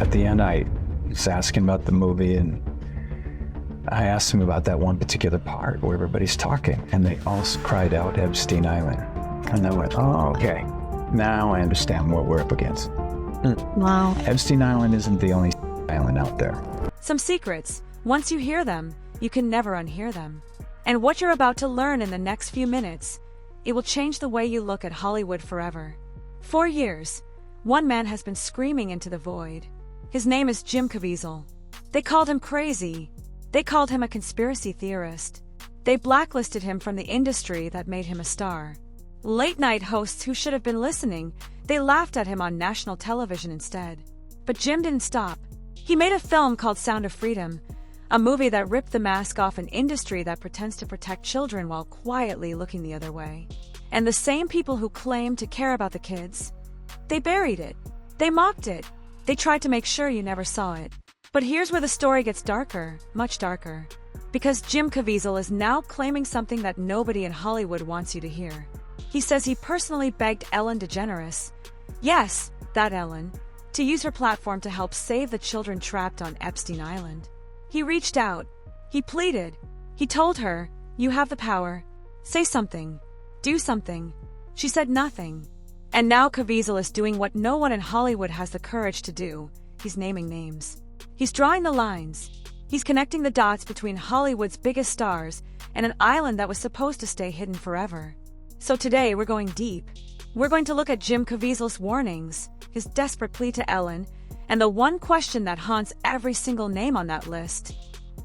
At the end, I was asking about the movie, and I asked them about that one particular part where everybody's talking, and they all cried out Epstein Island. And I went, oh, okay. Now I understand what we're up against. Wow. Epstein Island isn't the only island out there. Some secrets. Once you hear them, you can never unhear them. And what you're about to learn in the next few minutes, it will change the way you look at Hollywood forever. For years, one man has been screaming into the void. His name is Jim Caviezel. They called him crazy. They called him a conspiracy theorist. They blacklisted him from the industry that made him a star. Late-night hosts who should have been listening, they laughed at him on national television instead. But Jim didn't stop. He made a film called Sound of Freedom, a movie that ripped the mask off an industry that pretends to protect children while quietly looking the other way. And the same people who claim to care about the kids, they buried it. They mocked it. They tried to make sure you never saw it. But here's where the story gets darker, much darker. Because Jim Caviezel is now claiming something that nobody in Hollywood wants you to hear. He says he personally begged Ellen DeGeneres, yes, that Ellen, to use her platform to help save the children trapped on Epstein Island. He reached out. He pleaded. He told her, you have the power. Say something. Do something. She said nothing. And now Caviezel is doing what no one in Hollywood has the courage to do. He's naming names. He's drawing the lines. He's connecting the dots between Hollywood's biggest stars and an island that was supposed to stay hidden forever. So today we're going deep. We're going to look at Jim Caviezel's warnings, his desperate plea to Ellen, and the one question that haunts every single name on that list.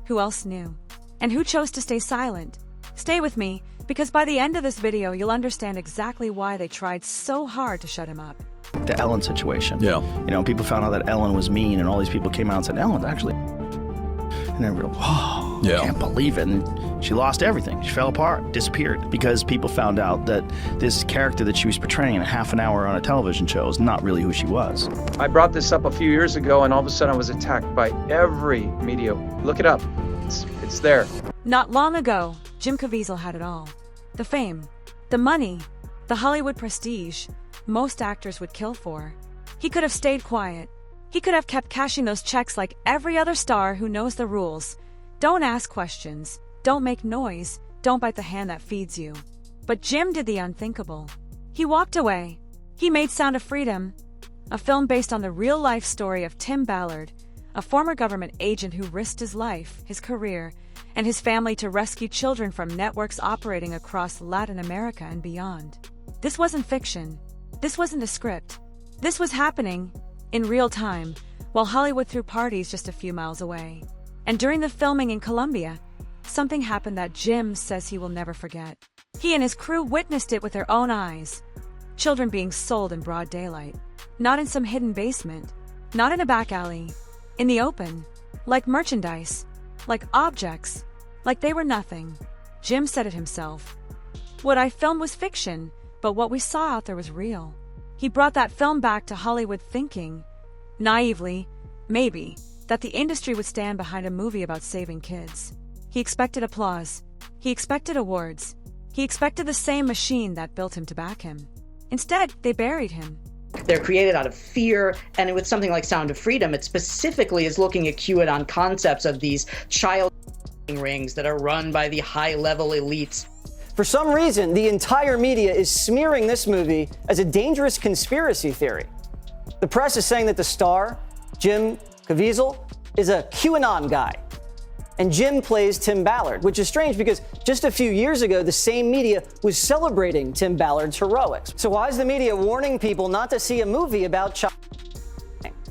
Who else knew? And who chose to stay silent? Stay with me, because by the end of this video you'll understand exactly why they tried so hard to shut him up. The Ellen situation. Yeah. You know, people found out that Ellen was mean, and all these people came out and said, Ellen, actually. And everybody, whoa, Yeah. I can't believe it. And she lost everything. She fell apart, disappeared, because people found out that this character that she was portraying in a half an hour on a television show is not really who she was. I brought this up a few years ago, and all of a sudden I was attacked by every media. Look it up. It's there. Not long ago, Jim Caviezel had it all. The fame, the money, the Hollywood prestige most actors would kill for. He could have stayed quiet. He could have kept cashing those checks like every other star who knows the rules. Don't ask questions. Don't make noise. Don't bite the hand that feeds you. But Jim did the unthinkable. He walked away. He made Sound of Freedom, a film based on the real-life story of Tim Ballard, a former government agent who risked his life, his career, and his family to rescue children from networks operating across Latin America and beyond. This wasn't fiction. This wasn't a script. This was happening in real time, while Hollywood threw parties just a few miles away. And during the filming in Colombia, something happened that Jim says he will never forget. He and his crew witnessed it with their own eyes. Children being sold in broad daylight. Not in some hidden basement. Not in a back alley. In the open. Like merchandise. Like objects. Like they were nothing. Jim said it himself. What I filmed was fiction, but what we saw out there was real. He brought that film back to Hollywood thinking, naively, maybe, that the industry would stand behind a movie about saving kids. He expected applause. He expected awards. He expected the same machine that built him to back him. Instead, they buried him. They're created out of fear, and with something like Sound of Freedom, it specifically is looking at QAnon concepts of these child rings that are run by the high-level elites. For some reason, the entire media is smearing this movie as a dangerous conspiracy theory. The press is saying that the star, Jim Caviezel, is a QAnon guy. And Jim plays Tim Ballard, which is strange because just a few years ago, the same media was celebrating Tim Ballard's heroics. So why is the media warning people not to see a movie about child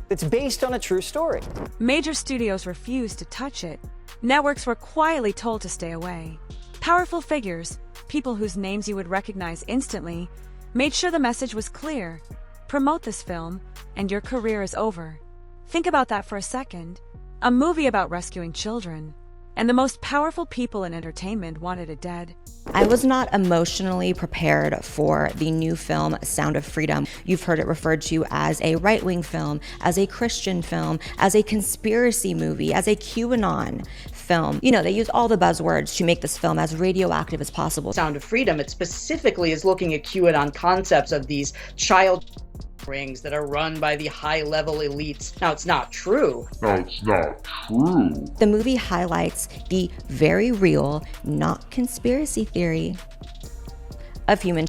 that's based on a true story? Major studios refused to touch it. Networks were quietly told to stay away. Powerful figures, people whose names you would recognize instantly, made sure the message was clear. Promote this film, and your career is over. Think about that for a second. A movie about rescuing children. And the most powerful people in entertainment wanted it dead. I was not emotionally prepared for the new film, Sound of Freedom. You've heard it referred to as a right-wing film, as a Christian film, as a conspiracy movie, as a QAnon film. You know, they use all the buzzwords to make this film as radioactive as possible. Sound of Freedom, it specifically is looking at QAnon concepts of these child rings that are run by the high-level elites. Now, it's not true. The movie highlights the very real, not conspiracy theory of human.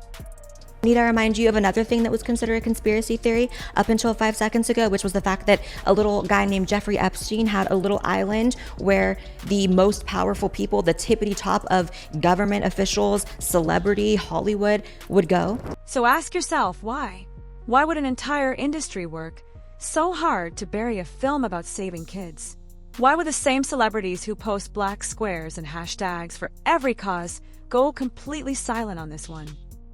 Need I remind you of another thing that was considered a conspiracy theory up until 5 seconds ago, which was the fact that a little guy named Jeffrey Epstein had a little island where the most powerful people, the tippity top of government officials, celebrity, Hollywood, would go. So ask yourself, why? Why would an entire industry work so hard to bury a film about saving kids? Why would the same celebrities who post black squares and hashtags for every cause go completely silent on this one?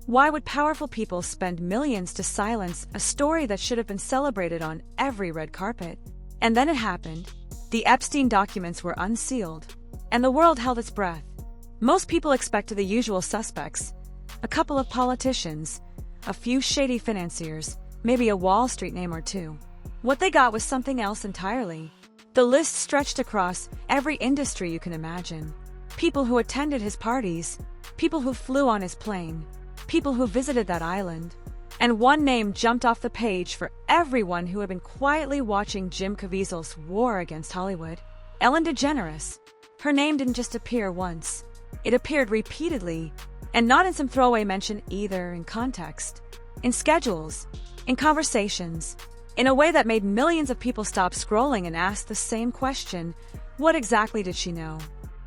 Why would powerful people spend millions to silence a story that should have been celebrated on every red carpet? And then it happened. The Epstein documents were unsealed, and the world held its breath. Most people expected the usual suspects: a couple of politicians, a few shady financiers, maybe a Wall Street name or two. What they got was something else entirely. The list stretched across every industry you can imagine. People who attended his parties, people who flew on his plane, people who visited that island. And one name jumped off the page for everyone who had been quietly watching Jim Caviezel's war against Hollywood: Ellen DeGeneres. Her name didn't just appear once. It appeared repeatedly, and not in some throwaway mention either, in context, in schedules, in conversations, in a way that made millions of people stop scrolling and ask the same question: what exactly did she know?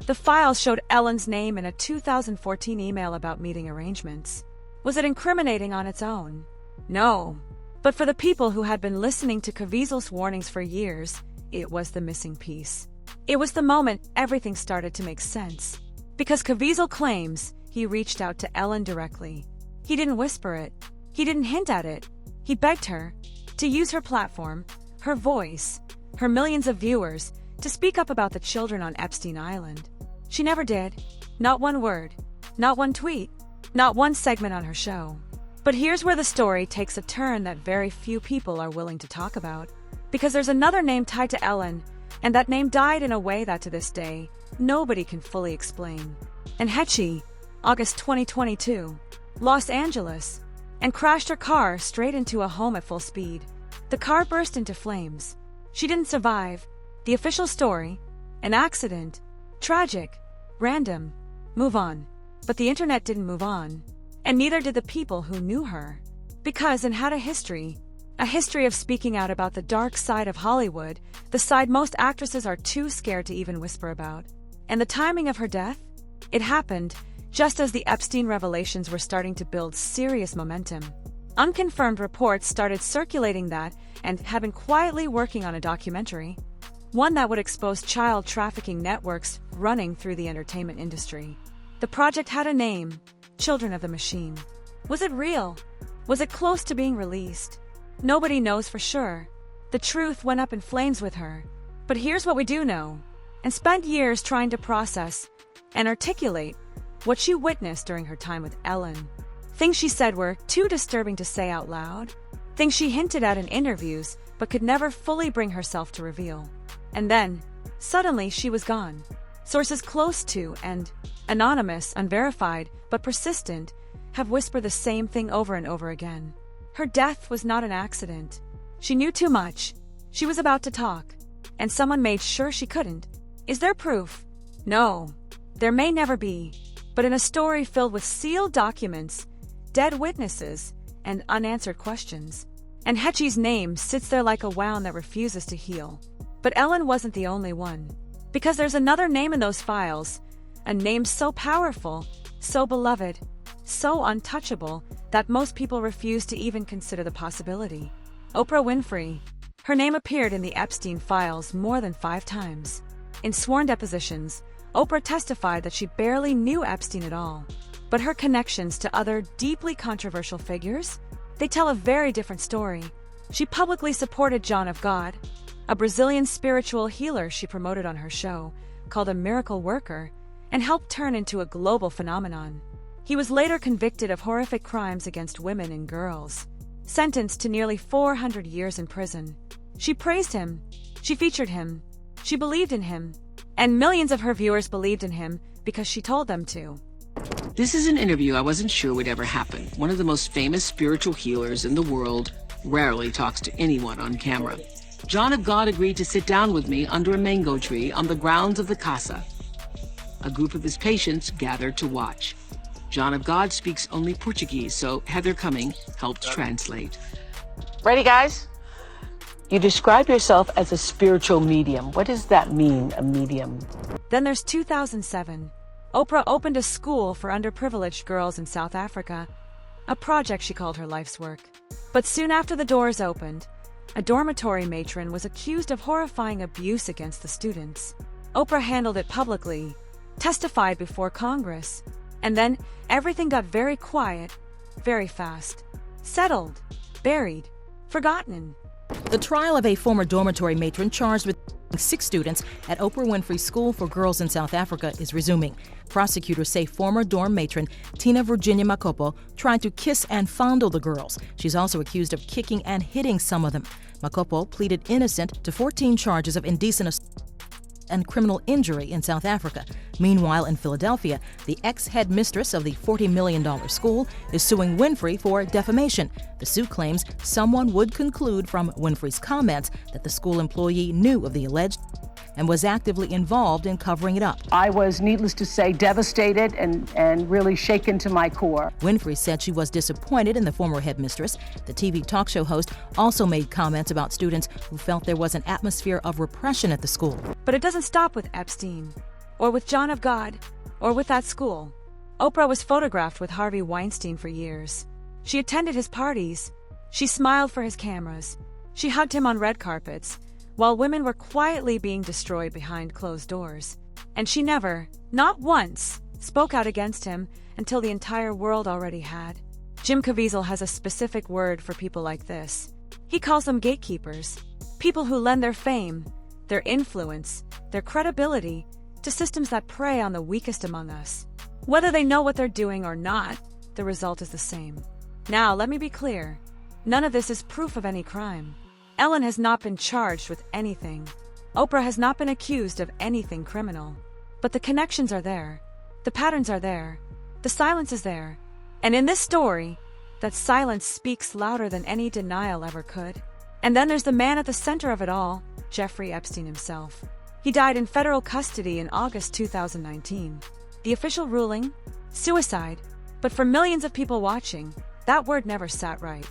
The files showed Ellen's name in a 2014 email about meeting arrangements. Was it incriminating on its own? No. But for the people who had been listening to Caviezel's warnings for years, it was the missing piece. It was the moment everything started to make sense. Because Caviezel claims he reached out to Ellen directly. He didn't whisper it. He didn't hint at it. He begged her to use her platform, her voice, her millions of viewers, to speak up about the children on Epstein Island. She never did. Not one word. Not one tweet. Not one segment on her show. But here's where the story takes a turn that very few people are willing to talk about. Because there's another name tied to Ellen, and that name died in a way that to this day, nobody can fully explain. And Hetchy, August 2022, Los Angeles, and crashed her car straight into a home at full speed. The car burst into flames. She didn't survive. The official story: an accident, tragic, random, move on. But the internet didn't move on, and neither did the people who knew her. Because it had a history of speaking out about the dark side of Hollywood, the side most actresses are too scared to even whisper about. And the timing of her death? It happened just as the Epstein revelations were starting to build serious momentum. Unconfirmed reports started circulating that and had been quietly working on a documentary, one that would expose child trafficking networks running through the entertainment industry. The project had a name: Children of the Machine. Was it real? Was it close to being released? Nobody knows for sure. The truth went up in flames with her. But here's what we do know, and spent years trying to process and articulate what she witnessed during her time with Ellen. Things she said were too disturbing to say out loud. Things she hinted at in interviews but could never fully bring herself to reveal. And then, suddenly, she was gone. Sources close to and anonymous, unverified, but persistent, have whispered the same thing over and over again. Her death was not an accident. She knew too much. She was about to talk, and someone made sure she couldn't. Is there proof? No. There may never be. But in a story filled with sealed documents, dead witnesses, and unanswered questions. And Hetchy's name sits there like a wound that refuses to heal. But Ellen wasn't the only one. Because there's another name in those files, a name so powerful, so beloved, so untouchable, that most people refuse to even consider the possibility. Oprah Winfrey. Her name appeared in the Epstein files more than 5 times. In sworn depositions, Oprah testified that she barely knew Epstein at all. But her connections to other deeply controversial figures, they tell a very different story. She publicly supported John of God, a Brazilian spiritual healer she promoted on her show, called a miracle worker, and helped turn into a global phenomenon. He was later convicted of horrific crimes against women and girls, sentenced to nearly 400 years in prison. She praised him, she featured him, she believed in him, and millions of her viewers believed in him because she told them to. This is an interview I wasn't sure would ever happen. One of the most famous spiritual healers in the world rarely talks to anyone on camera. John of God agreed to sit down with me under a mango tree on the grounds of the casa. A group of his patients gathered to watch. John of God speaks only Portuguese, so Heather Cumming helped translate. Ready, guys? You describe yourself as a spiritual medium. What does that mean, a medium? Then there's 2007. Oprah opened a school for underprivileged girls in South Africa, a project she called her life's work. But soon after the doors opened, a dormitory matron was accused of horrifying abuse against the students. Oprah handled it publicly, testified before Congress, and then everything got very quiet, very fast. Settled, buried, forgotten. The trial of a former dormitory matron charged with 6 students at Oprah Winfrey School for Girls in South Africa is resuming. Prosecutors say former dorm matron Tina Virginia Makopo tried to kiss and fondle the girls. She's also accused of kicking and hitting some of them. Makopo pleaded innocent to 14 charges of indecent assault and criminal injury in South Africa. Meanwhile, in Philadelphia, the ex-headmistress of the $40 million school is suing Winfrey for defamation. The suit claims someone would conclude from Winfrey's comments that the school employee knew of the alleged and was actively involved in covering it up. I was, needless to say, devastated and really shaken to my core. Winfrey said she was disappointed in the former headmistress. The TV talk show host also made comments about students who felt there was an atmosphere of repression at the school. But it doesn't stop with Epstein, or with John of God, or with that school. Oprah was photographed with Harvey Weinstein for years. She attended his parties. She smiled for his cameras. She hugged him on red carpets, while women were quietly being destroyed behind closed doors. And she never, not once, spoke out against him until the entire world already had. Jim Caviezel has a specific word for people like this. He calls them gatekeepers, people who lend their fame, their influence, their credibility to systems that prey on the weakest among us. Whether they know what they're doing or not, the result is the same. Now, let me be clear. None of this is proof of any crime. Ellen has not been charged with anything. Oprah has not been accused of anything criminal. But the connections are there. The patterns are there. The silence is there. And in this story, that silence speaks louder than any denial ever could. And then there's the man at the center of it all, Jeffrey Epstein himself. He died in federal custody in August 2019. The official ruling? Suicide. But for millions of people watching, that word never sat right.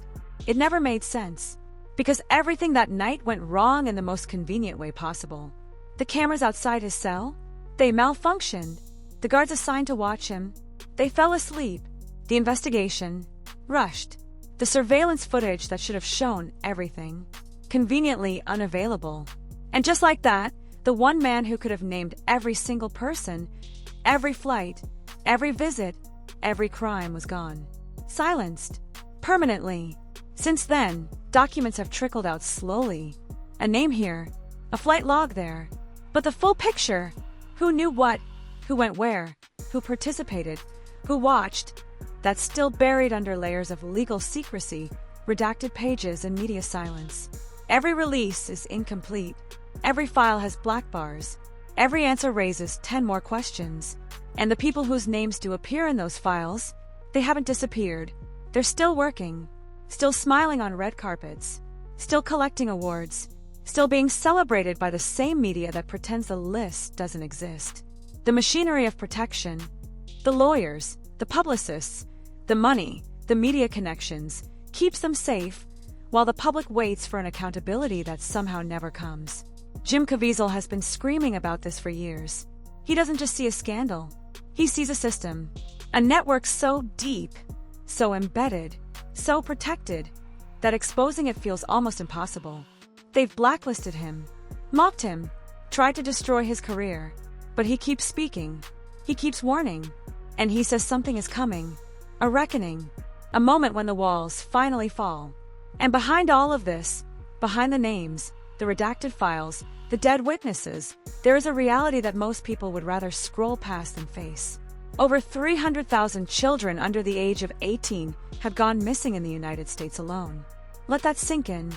It never made sense. Because everything that night went wrong in the most convenient way possible. The cameras outside his cell? They malfunctioned. The guards assigned to watch him? They fell asleep. The investigation? Rushed. The surveillance footage that should have shown everything? Conveniently unavailable. And just like that, the one man who could have named every single person, every flight, every visit, every crime was gone. Silenced. Permanently. Since then, documents have trickled out slowly. A name here, a flight log there. But the full picture, who knew what, who went where, who participated, who watched, that's still buried under layers of legal secrecy, redacted pages, and media silence. Every release is incomplete. Every file has black bars. Every answer raises 10 more questions. And the people whose names do appear in those files, they haven't disappeared. They're still working. Still smiling on red carpets, still collecting awards, still being celebrated by the same media that pretends the list doesn't exist. The machinery of protection, the lawyers, the publicists, the money, the media connections, keeps them safe, while the public waits for an accountability that somehow never comes. Jim Caviezel has been screaming about this for years. He doesn't just see a scandal. He sees a system, a network so deep, so embedded, so protected, that exposing it feels almost impossible. They've blacklisted him, mocked him, tried to destroy his career, but he keeps speaking, he keeps warning, and he says something is coming, a reckoning, a moment when the walls finally fall. And behind all of this, behind the names, the redacted files, the dead witnesses, there is a reality that most people would rather scroll past than face. Over 300,000 children under the age of 18 have gone missing in the United States alone. Let that sink in.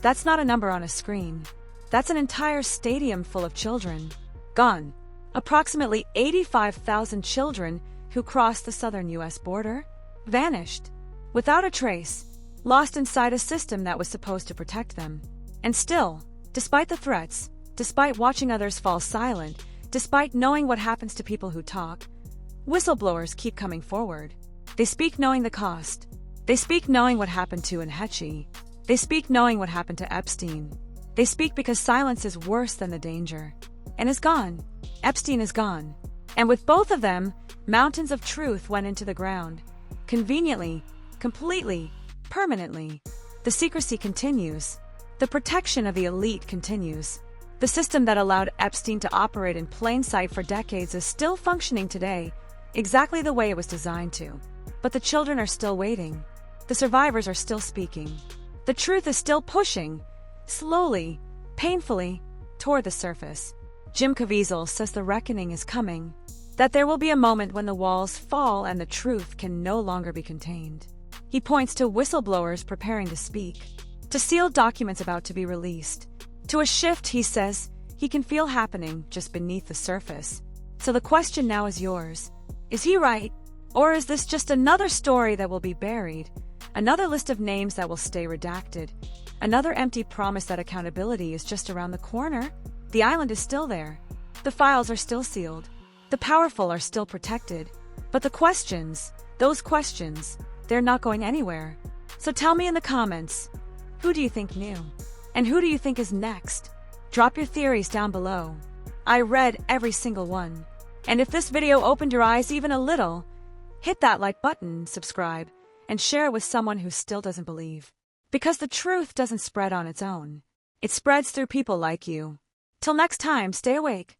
That's not a number on a screen. That's an entire stadium full of children. Gone. Approximately 85,000 children who crossed the southern U.S. border vanished. Without a trace. lost inside a system that was supposed to protect them. And still, despite the threats, despite watching others fall silent, despite knowing what happens to people who talk, whistleblowers keep coming forward. They speak knowing the cost. They speak knowing what happened to Enhechi. They speak knowing what happened to Epstein. They speak because silence is worse than the danger. And is gone. Epstein is gone. And with both of them, mountains of truth went into the ground. Conveniently, completely, permanently. The secrecy continues. The protection of the elite continues. The system that allowed Epstein to operate in plain sight for decades is still functioning today, exactly the way it was designed to. But the children are still waiting. The survivors are still speaking. The truth is still pushing, slowly, painfully, toward the surface. Jim Caviezel says the reckoning is coming, that there will be a moment when the walls fall and the truth can no longer be contained. He points to whistleblowers preparing to speak, to sealed documents about to be released, to a shift, he says, he can feel happening just beneath the surface. So the question now is yours. Is he right? Or is this just another story that will be buried? Another list of names that will stay redacted? Another empty promise that accountability is just around the corner? The island is still there. The files are still sealed. The powerful are still protected. But the questions, those questions, they're not going anywhere. So tell me in the comments, who do you think knew? And who do you think is next? Drop your theories down below. I read every single one. And if this video opened your eyes even a little, hit that like button, subscribe, and share it with someone who still doesn't believe. Because the truth doesn't spread on its own. It spreads through people like you. Till next time, stay awake.